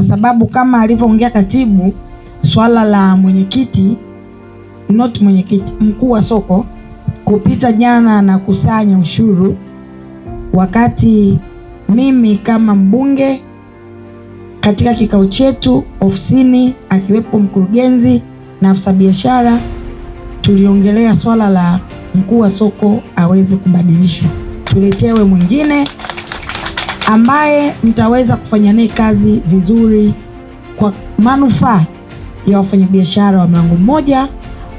sababu kama alivyoongea katibu, swala la mkuu wa soko kupita jana na kusanya ushuru, wakati mimi kama mbunge katika kikao chetu ofisini, akiwepo mkurugenzi na afisa biashara, tuliongelea swala la mkuu wa soko aweze kubadilishwa, tuletewe mwingine ambaye mtaweza kufanya naye kazi vizuri kwa manufaa ya wafanyabiashara wa mlango mmoja,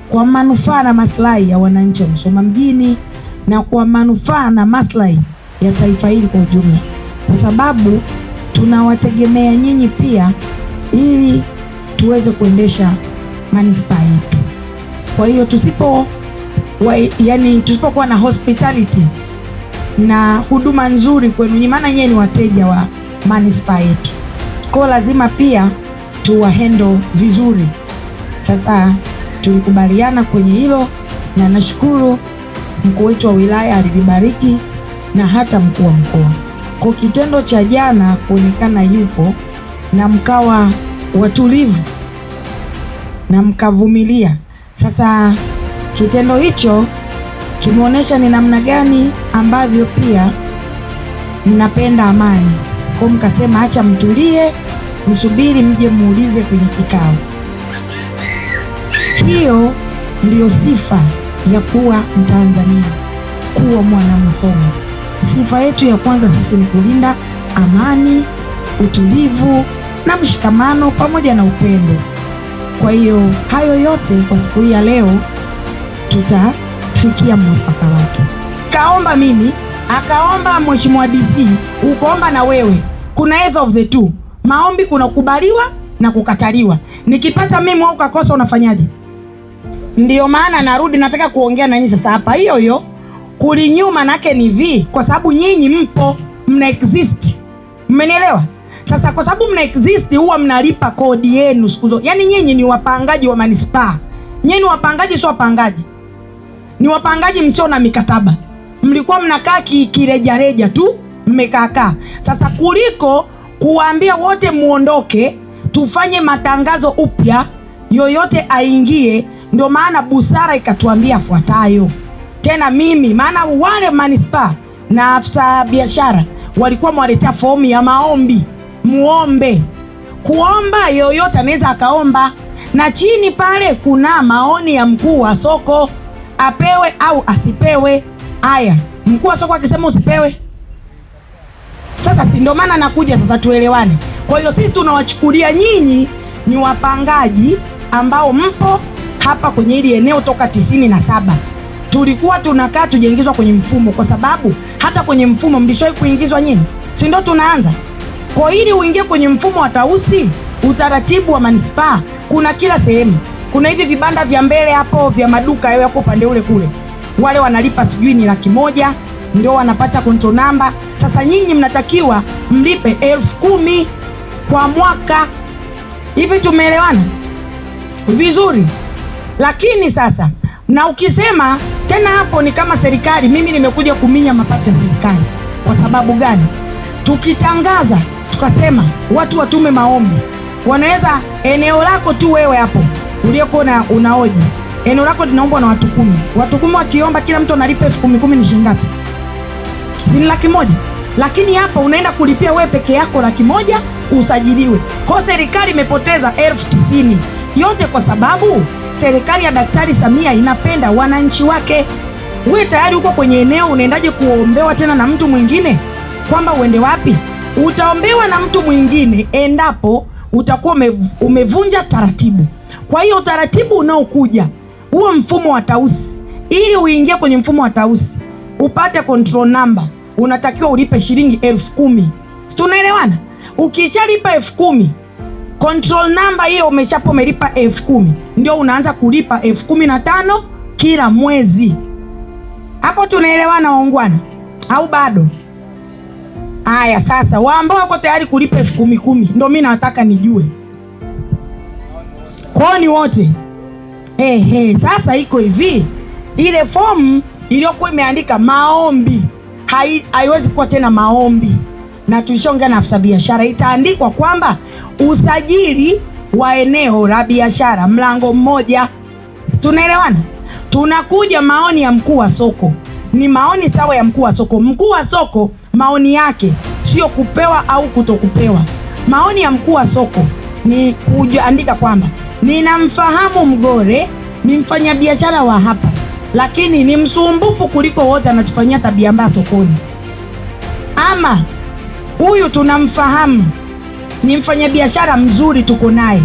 kwa manufaa na maslahi ya wananchi wa Musoma mjini, na kwa manufaa na maslahi ya taifa hili kwa ujumla, kwa sababu tunawategemea nyinyi pia ili tuweze manispaa yetu. Kwa hiyo tusipokuwa na hospitality na huduma nzuri kwenu, maana nyinyi ni wateja wa manispaa yetu, kwa lazima pia tuwahandle vizuri. Sasa tulikubaliana kwenye hilo, na nashukuru mkuu wetu wa wilaya alibariki na hata mkuu wa mkoa. Kwa kitendo cha jana kuonekana yupo na mkawa watulivu na mkavumilia, sasa kitendo hicho kimeonyesha ni namna gani ambavyo pia mnapenda amani. Kwa mkasema acha mtulie, msubiri mje muulize kwenye kikao. Hiyo ndiyo sifa ya kuwa Mtanzania, kuwa mwana Musoma. Sifa yetu ya kwanza sisi ni kulinda amani, utulivu na mshikamano pamoja na upendo. Kwa hiyo hayo yote kwa siku hii ya leo tutafikia mwafaka wake. Kaomba mimi, akaomba mheshimiwa DC, ukaomba na wewe. Kuna either of the two. Maombi kuna kukubaliwa na kukataliwa. Nikipata mimi au ukakosa unafanyaje? Ndiyo maana narudi nataka kuongea na nyinyi sasa hapa. Hiyo kulinyuma nake ni kwa sababu nyinyi mna exist. Mmenielewa? Sasa kwa sababu mna exist, huwa mnalipa kodi yenu siku zote. Yaani nyinyi ni wapangaji wa manispaa. Nyinyi ni wapangaji, sio wapangaji. Ni wapangaji msio na mikataba. Mlikuwa mnakaa kirejareja tu, mmekaa. Sasa kuliko kuwaambia wote muondoke, tufanye matangazo upya, yoyote aingie, ndio maana busara ikatuambia afuatayo. Tena mimi, maana wale manispaa na afisa biashara walikuwa mwaletea fomu ya maombi, muombe. Kuomba yoyote anaweza akaomba, na chini pale kuna maoni ya mkuu wa soko, apewe au asipewe. Aya, mkuu wa soko akisema usipewe, sasa si ndio maana nakuja sasa tuelewane. Kwa hiyo sisi tunawachukulia nyinyi ni wapangaji ambao mpo hapa kwenye hili eneo toka 97. Tulikuwa tunakaa tujaingizwa kwenye mfumo, kwa sababu hata kwenye mfumo mlishawahi kuingizwa nyinyi, si ndio tunaanza. Kwa ili uingie kwenye mfumo wa Tausi, utaratibu wa manispaa, kuna kila sehemu. Kuna hivi vibanda vya mbele hapo vya maduka yako upande ule kule, wale wanalipa sijui ni 100,000 ndio wanapata control number. Sasa nyinyi mnatakiwa mlipe 10,000 kwa mwaka. Hivi tumeelewana vizuri? Lakini sasa na ukisema tena hapo ni kama serikali, mimi nimekuja kuminya mapato ya serikali. Kwa sababu gani? Tukitangaza tukasema watu watume maombi, wanaweza eneo lako tu wewe hapo uliokuwa unaoji, eneo lako linaombwa na watu 10. Watu 10 wakiomba kila mtu analipa 10,000 ni shilingi ngapi? Ni 100,000. Lakini hapa unaenda kulipia wewe peke yako 100,000 usajiliwe. Kwa serikali imepoteza 90,000. Yote kwa sababu serikali ya Daktari Samia inapenda wananchi wake. Wewe tayari uko kwenye eneo, unaendaje kuombewa tena na mtu mwingine? Kwamba uende wapi? Utaombewa na mtu mwingine endapo utakuwa umevunja taratibu. Kwa hiyo utaratibu unaokuja huo mfumo wa Tausi, ili uingie kwenye mfumo wa Tausi upate control number, unatakiwa ulipe shilingi 10,000. Tunaelewana? Ukishalipa 10,000, control number hiyo umelipa 10,000, ndio unaanza kulipa 15,000 kila mwezi. Hapo tunaelewana waungwana au bado? Aya, sasa waambao wako tayari kulipa 10,000 ndio mimi nataka nijue. Kwani wote? Sasa iko hivi, ile fomu iliyokuwa imeandika maombi haiwezi kuwa tena maombi. na tulishaongea na afisa biashara, itaandikwa kwamba usajili wa eneo la biashara mlango mmoja. Tunaelewana? Tunakuja maoni ya mkuu wa soko, ni maoni sawa ya mkuu wa soko. Mkuu wa soko maoni yake sio kupewa au kutokupewa. Maoni ya mkuu wa soko ni kuandika kwamba ninamfahamu Mgore, ni mfanyabiashara wa hapa, lakini ni msumbufu kuliko wote, anatufanyia tabia mbaya sokoni. Ama huyu tunamfahamu, ni mfanyabiashara mzuri, tuko naye.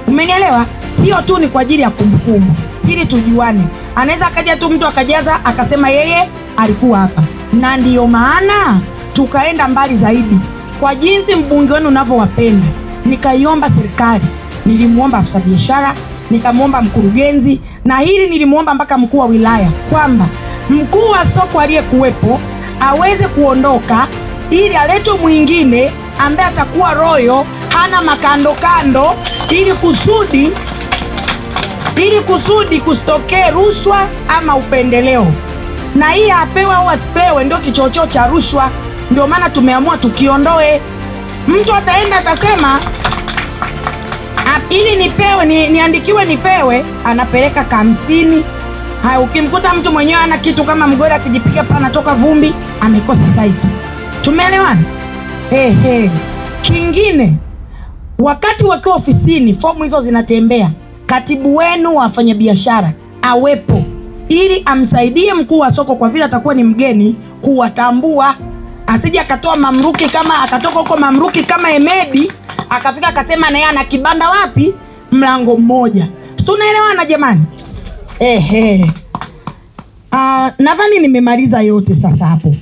Umenielewa? Hiyo tu ni kwa ajili ya kumbukumbu, ili tujuane. Anaweza akaja tu mtu akajaza akasema yeye alikuwa hapa, na ndiyo maana tukaenda mbali zaidi. Kwa jinsi mbunge wenu unavyowapenda, nikaiomba serikali, nilimuomba afisa biashara, nikamwomba mkurugenzi, na hili nilimuomba mpaka mkuu wa wilaya kwamba mkuu wa soko aliyekuwepo aweze kuondoka, ili aletwe mwingine ambaye atakuwa royo, hana makando kando, ili kusudi kusitokee rushwa ama upendeleo. Na hii apewe au asipewe ndio kichocheo cha rushwa. Ndio maana tumeamua tukiondoe. Mtu ataenda atasema ili nipewe, niandikiwe nipewe, anapeleka kamsini. Haya, ukimkuta mtu mwenyewe ana kitu kama Mgore akijipiga pa anatoka vumbi, amekosa site. Tumeelewana? Kingine, wakati wakiwa ofisini fomu hizo zinatembea, katibu wenu wa wafanyabiashara awepo, ili amsaidie mkuu wa soko, kwa vile atakuwa ni mgeni, kuwatambua. Asije akatoa mamruki, kama akatoka huko mamruki kama Emedi akafika akasema na yeye ana kibanda wapi, mlango mmoja. Tunaelewana jamani? Nadhani nimemaliza yote sasa hapo.